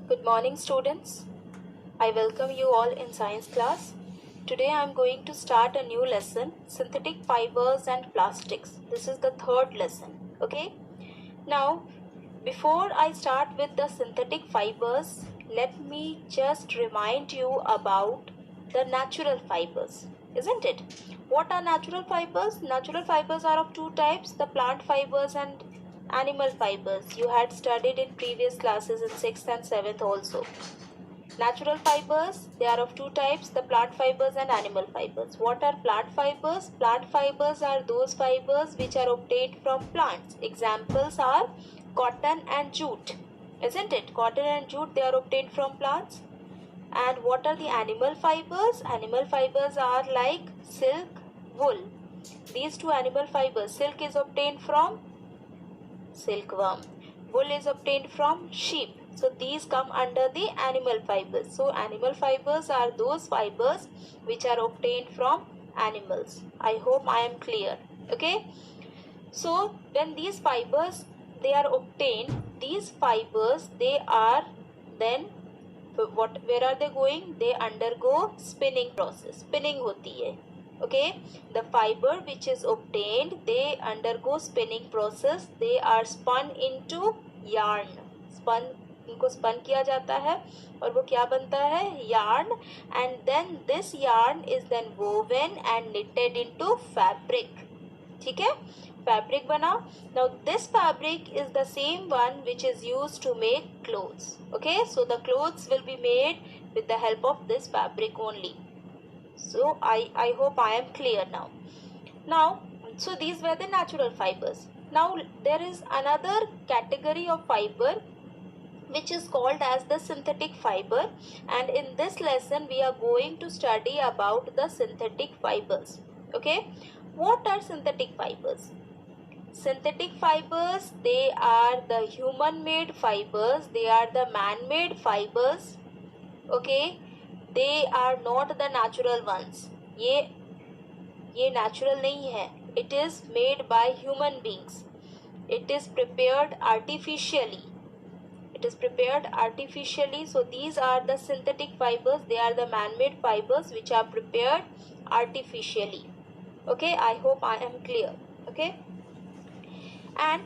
Good morning, students. I welcome you all in science class. Today I am going to start a new lesson, synthetic fibers and plastics. This is the third lesson. Okay. Now, before I start with the synthetic fibers, let me just remind you about the natural fibers, isn't it? What are natural fibers? Natural fibers are of two types, the plant fibers and animal fibers. You had studied in previous classes in 6th and 7th also. Natural fibers, they are of two types, the plant fibers and animal fibers. What are plant fibers? Plant fibers are those fibers which are obtained from plants. Examples are cotton and jute, isn't it? Cotton and jute, they are obtained from plants. And what are the animal fibers? Animal fibers are like silk, wool. These two animal fibers, silk is obtained from silkworm, wool is obtained from sheep. So these come under the animal fibers. So animal fibers are those fibers which are obtained from animals. I hope I am clear. Okay. So when these fibers they are obtained, these fibers they are then where are they going? They undergo spinning process. Spinning hoti hai. Okay, the fiber which is obtained, they undergo spinning process. They are spun into yarn. इनको spun किया जाता है और वो क्या बनता है? Yarn. And then this yarn is then woven and knitted into fabric. ठीक है? Fabric बना. Now this fabric is the same one which is used to make clothes. Okay, so the clothes will be made with the help of this fabric only. So I hope I am clear now. Now, so these were the natural fibers. Now there is another category of fiber which is called as the synthetic fiber, and in this lesson we are going to study about the synthetic fibers. Okay, what are synthetic fibers? Synthetic fibers, they are the human made fibers, they are the man made fibers. Okay, they are not the natural ones. ये natural नहीं है. It is made by human beings. It is prepared artificially. It is prepared artificially. So these are the synthetic fibers. They are the man-made fibers which are prepared artificially. Okay, I hope I am clear. Okay. And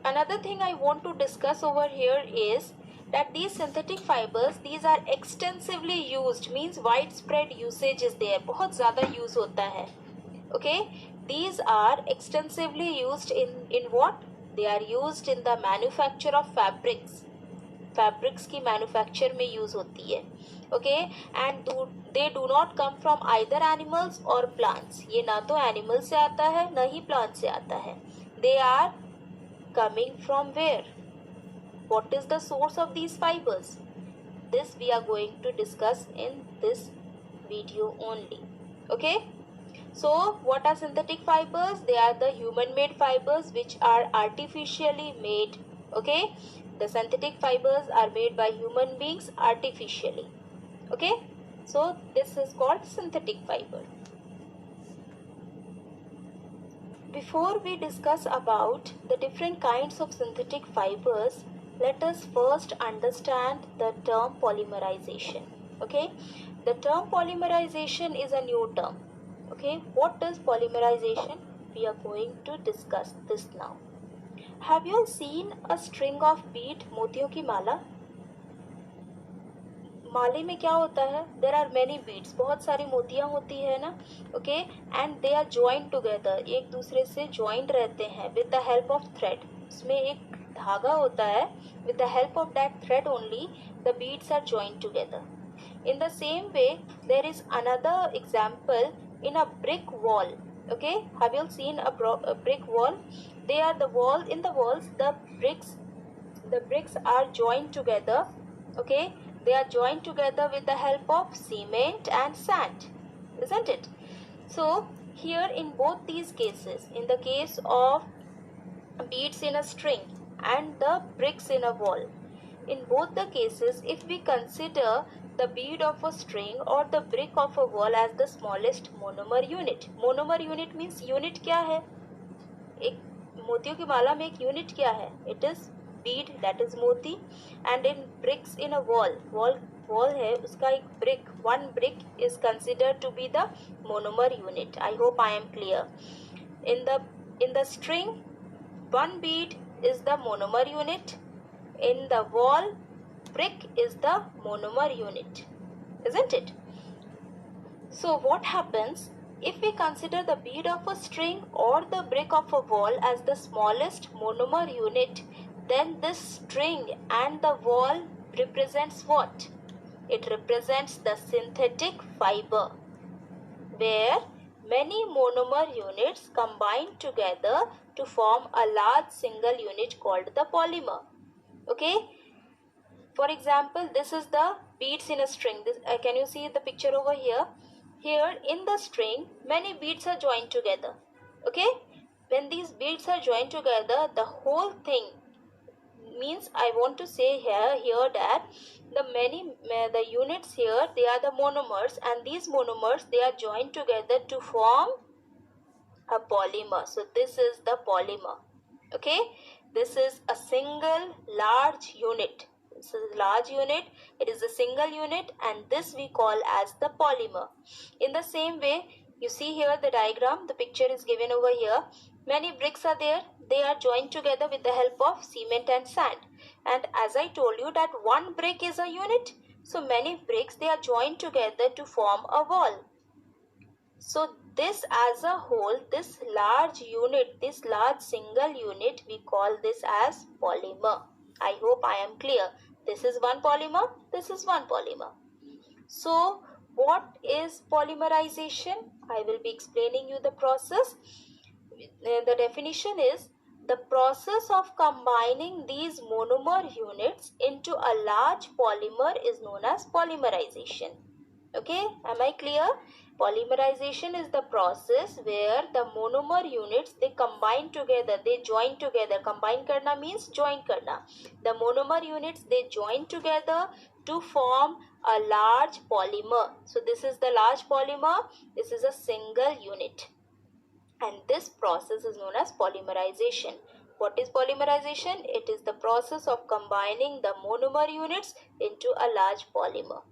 another thing I want to discuss over here is that these synthetic fibers, these are extensively used, means widespread usage is there. बहुत ज़्यादा use होता है. Okay, these are extensively used in what? They are used in the manufacture of fabrics. Fabrics की manufacture में use होती है. Okay, and they do not come from either animals or plants. ये ना तो animal से आता है ना ही plant से आता है. They are coming from where? What is the source of these fibers? This we are going to discuss in this video only. Okay. So what are synthetic fibers? They are the human made fibers which are artificially made. Okay. The synthetic fibers are made by human beings artificially. Okay. So this is called synthetic fiber. Before we discuss about the different kinds of synthetic fibers, let us first understand the term polymerization. Okay, the term polymerization is a new term. Okay, what is polymerization? We are going to discuss this now. Have you seen a string of bead, मोतियों की माला? माले में क्या होता है? There are many beads. बहुत सारी मोतियाँ होती है ना? Okay, and they are joined together. एक दूसरे से joined रहते हैं with the help of thread. उसमें एक धागा होता है. With the help of that thread only, the beads are joined together. In the same way, there is another example in a brick wall. Okay, have you seen a brick wall? They are the wall. In the walls, the bricks are joined together. Okay, they are joined together with the help of cement and sand, isn't it? So here in both these cases, in the case of beads in a string and the bricks in a wall, in both the cases, if we consider the bead of a string or the brick of a wall as the smallest monomer unit. Monomer unit means unit क्या है? एक मोतियों की माला में एक unit क्या है? It is bead, that is moti, and in bricks in a wall है उसका एक brick, one brick is considered to be the monomer unit. I hope I am clear. In the string, one bead is the monomer unit. In the wall, brick is the monomer unit, isn't it? So what happens if we consider the bead of a string or the brick of a wall as the smallest monomer unit, then this string and the wall represents what? It represents the synthetic fiber, where many monomer units combine together to form a large single unit called the polymer. Okay? For example, this is the beads in a string. Can you see the picture over here? Here in the string, many beads are joined together. Okay? When these beads are joined together, the whole thing means, I want to say here that the units here, they are the monomers, and these monomers, they are joined together to form a polymer. So this is the polymer. Okay? This is a single large unit. This is a large unit, it is a single unit, and this we call as the polymer. In the same way, you see here the diagram, the picture is given over here. Many bricks are there, they are joined together with the help of cement and sand. And as I told you that one brick is a unit, so many bricks, they are joined together to form a wall. So this as a whole, this large unit, this large single unit, we call this as polymer. I hope I am clear. This is one polymer, this is one polymer. So what is polymerization? I will be explaining you the process. The definition is the process of combining these monomer units into a large polymer is known as polymerization. Okay, am I clear? Polymerization is the process where the monomer units, they combine together, they join together. Combine karna means join karna. The monomer units, they join together to form a large polymer. So this is the large polymer, this is a single unit. And this process is known as polymerization. What is polymerization? It is the process of combining the monomer units into a large polymer.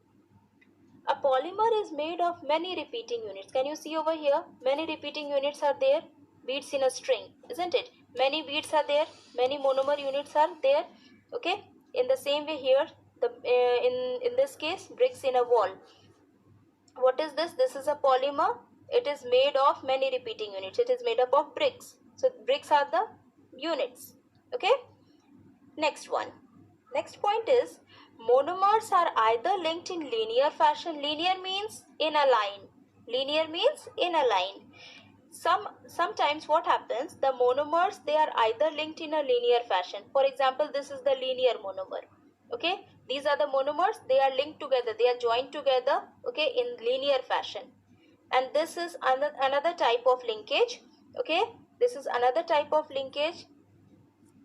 A polymer is made of many repeating units. Can you see over here? Many repeating units are there. Beads in a string, isn't it? Many beads are there. Many monomer units are there. Okay. In the same way here, in this case, bricks in a wall. What is this? This is a polymer. It is made of many repeating units. It is made up of bricks. So bricks are the units. Okay. Next one. Next point is, monomers are either linked in linear fashion. Linear means in a line. Linear means in a line. Sometimes what happens, the monomers, they are either linked in a linear fashion. For example, this is the linear monomer. Okay, these are the monomers, they are linked together, they are joined together, okay, in linear fashion. And this is another type of linkage. Okay, this is another type of linkage.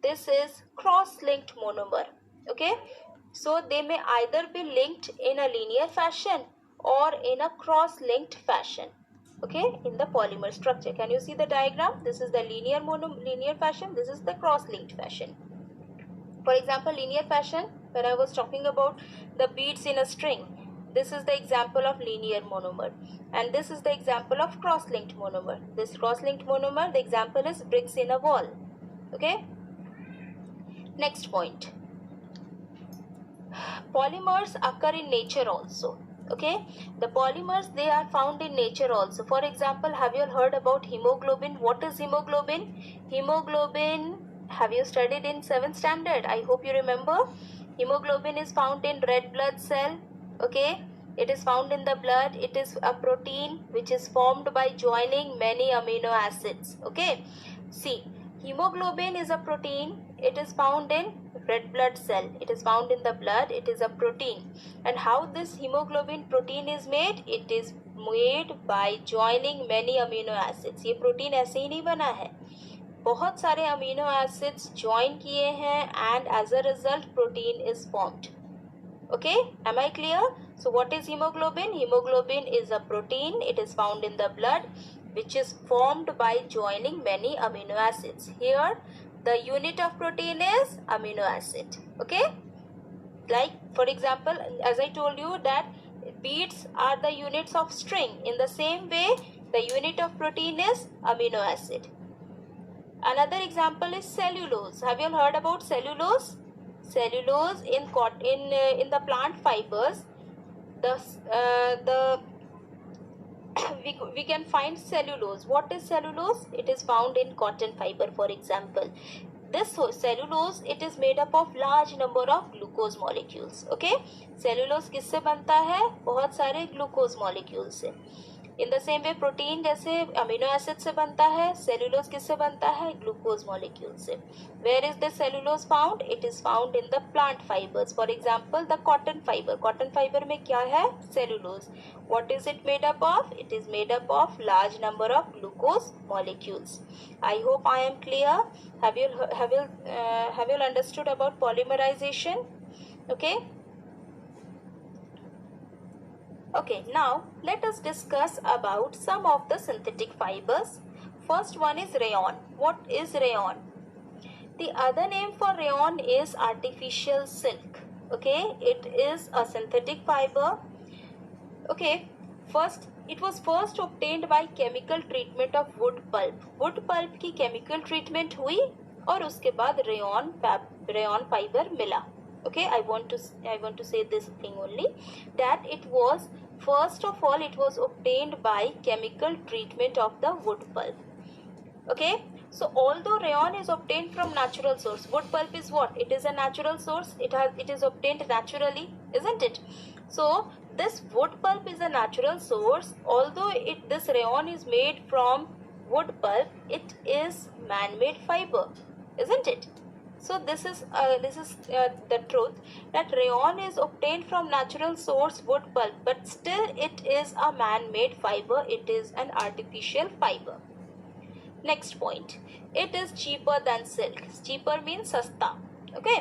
This is cross-linked monomer. Okay, so they may either be linked in a linear fashion or in a cross-linked fashion. Okay, in the polymer structure. Can you see the diagram? This is the linear fashion. This is the cross-linked fashion. For example, linear fashion, when I was talking about the beads in a string, this is the example of linear monomer. And this is the example of cross-linked monomer. This cross-linked monomer, the example is bricks in a wall. Okay. Next point. Polymers occur in nature also. Okay, the polymers, they are found in nature also. For example, have you heard about hemoglobin? What is hemoglobin? Hemoglobin, have you studied in 7th standard? I hope you remember. Hemoglobin is found in red blood cell. Okay, it is found in the blood. It is a protein which is formed by joining many amino acids. Okay, see, hemoglobin is a protein. It is found in red blood cell. It is found in the blood. It is a protein. And how this hemoglobin protein is made? It is made by joining many amino acids. ये protein ऐसे ही नहीं बना है, बहुत सारे amino acids join किए हैं, and as a result protein is formed. Okay, am I clear? So what is hemoglobin? Hemoglobin is a protein. It is found in the blood, which is formed by joining many amino acids. Here The unit of protein is amino acid. Okay, like for example, as I told you that beads are the units of string, in the same way the unit of protein is amino acid. Another example is cellulose. Have you all heard about cellulose? Cellulose in the plant fibers, the we can find cellulose. What is cellulose? It is found in cotton fiber, for example. This cellulose, it is made up of large number of glucose molecules. Okay, cellulose किससे बनता है? बहुत सारे glucose molecules से. In the same way protein जैसे amino acid से बनता है, सेलुलोज किससे बनता है? ग्लूकोज मॉलिक्यूल से. Where is the cellulose found? It is found in the plant fibres. For example the cotton fibre. Cotton fibre में क्या है? Cellulose. What is it made up of? It is made up of large number of glucose molecules. I hope I am clear. have you understood about polymerization? Okay, now let us discuss about some of the synthetic fibers. First one is rayon. What is rayon? The other name for rayon is artificial silk. Okay, it is a synthetic fiber. Okay, it was first obtained by chemical treatment of wood pulp. Wood pulp की chemical treatment हुई और उसके बाद rayon fiber मिला. Okay, I want to say this thing only, that it was first of all it was obtained by chemical treatment of the wood pulp. Okay, so although rayon is obtained from natural source, wood pulp is what? It is a natural source. It is obtained naturally, isn't it? So this wood pulp is a natural source. Although this rayon is made from wood pulp, it is man-made fiber, isn't it? So this is the truth, that rayon is obtained from natural source wood pulp, but still it is a man-made fiber. It is an artificial fiber. Next point, it is cheaper than silk. Cheaper means सस्ता. Okay,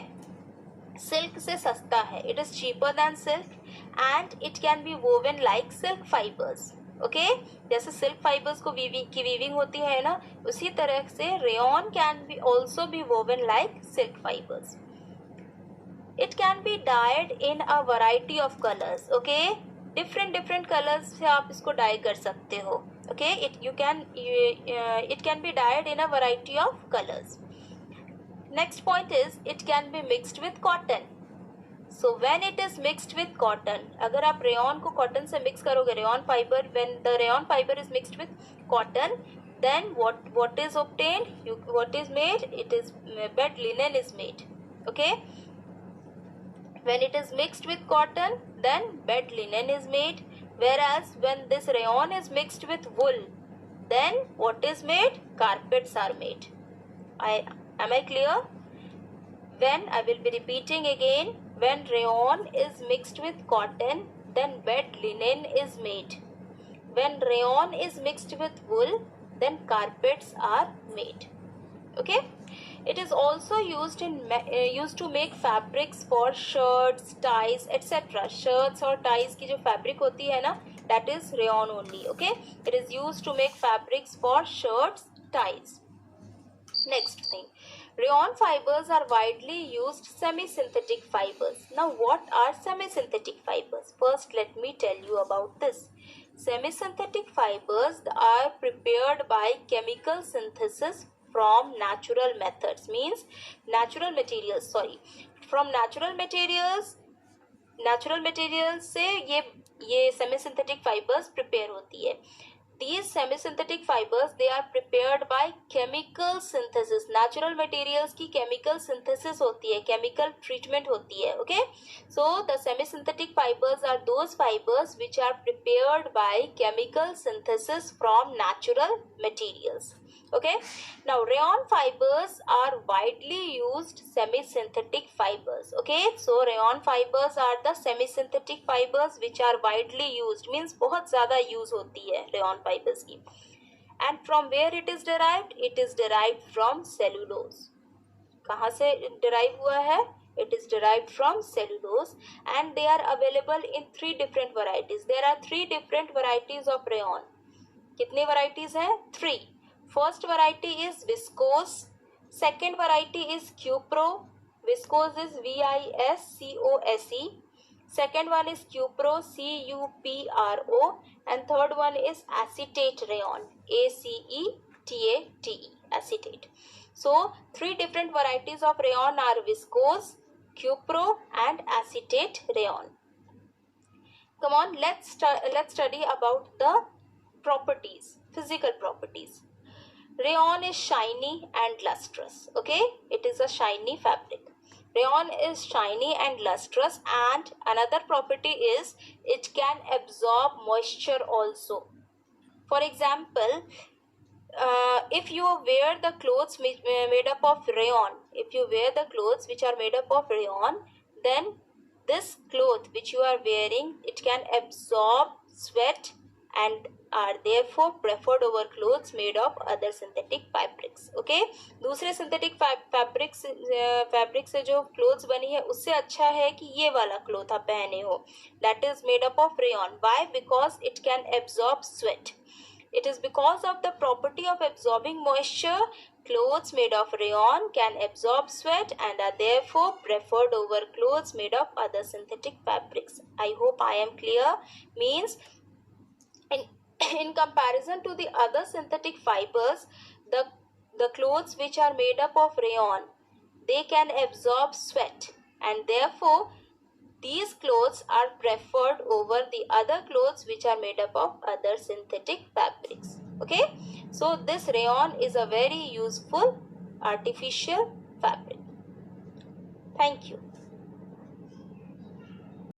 silk से सस्ता है. It is cheaper than silk and it can be woven like silk fibers. Okay, जैसे silk fibres को की weaving होती है ना, उसी तरह से rayon can be also be woven like silk fibres. It can be died in a variety of colours. Okay, different colours से आप इसको डाई कर सकते हो. Okay, it can be died in a variety of colours. Next point is it can be mixed with cotton. So when it is mixed with cotton, अगर आप rayon को cotton से मिक्स करोगे, rayon fibre, when the rayon fiber is mixed with cotton, then what is obtained? What is made? It is bed linen is made. Okay, when it is mixed with cotton, then bed linen is made. Whereas when this rayon is mixed with wool, then what is made? Carpets are made. Am I clear? When I will be repeating again, when rayon is mixed with cotton, then bed linen is made. When rayon is mixed with wool, then carpets are made. Okay, it is also used to make fabrics for shirts, ties, etc. Shirts or ties की जो fabric होती है ना, that is rayon only. Okay, it is used to make fabrics for shirts, ties. Next thing, rayon fibers are widely used semi-synthetic fibers. Now what are semi-synthetic fibers? First let me tell you about this. Semi-synthetic fibers are prepared by chemical synthesis from natural methods, means natural materials, from natural materials से ये semi-synthetic fibers prepare होती है. These semi-synthetic fibers, they are prepared by chemical synthesis. Natural materials की chemical synthesis होती है, chemical treatment होती है. Okay, so the semi-synthetic fibers are those fibers which are prepared by chemical synthesis from natural materials. Okay, now rayon fibers are widely used semi-synthetic fibers. Okay, so rayon fibers are the semi-synthetic fibers which are widely used, means बहुत ज़्यादा use होती है rayon fibers की. And from where it is derived? It is derived from cellulose. कहाँ से derive हुआ है? It is derived from cellulose and they are available in 3 different varieties. There are 3 different varieties of rayon. कितनी varieties हैं? 3. First variety is viscose, Second variety is Cupro. Viscose is VISCOSE. Second one is Cupro, CUPRO. And third one is acetate rayon, ACETATE, acetate. So three different varieties of rayon are viscose, Cupro and acetate rayon. Come on, let's study about the properties, physical properties. Rayon is shiny and lustrous. Okay, it is a shiny fabric. Rayon is shiny and lustrous, and another property is it can absorb moisture also. For example, if you wear the clothes made up of rayon, if you wear the clothes which are made up of rayon, then this cloth which you are wearing, it can absorb sweat and are therefore preferred over clothes made of other synthetic fabrics. Okay, दूसरे synthetic fabrics से जो clothes बनी है उससे अच्छा है कि ये वाला cloth आप पहने हो, that is made up of rayon. Why? Because it can absorb sweat. It is because of the property of absorbing moisture, clothes made of rayon can absorb sweat and are therefore preferred over clothes made of other synthetic fabrics. I hope I am clear. Means in comparison to the other synthetic fibers, the clothes which are made up of rayon, they can absorb sweat, and therefore these clothes are preferred over the other clothes which are made up of other synthetic fabrics. Okay, so this rayon is a very useful artificial fabric. Thank you.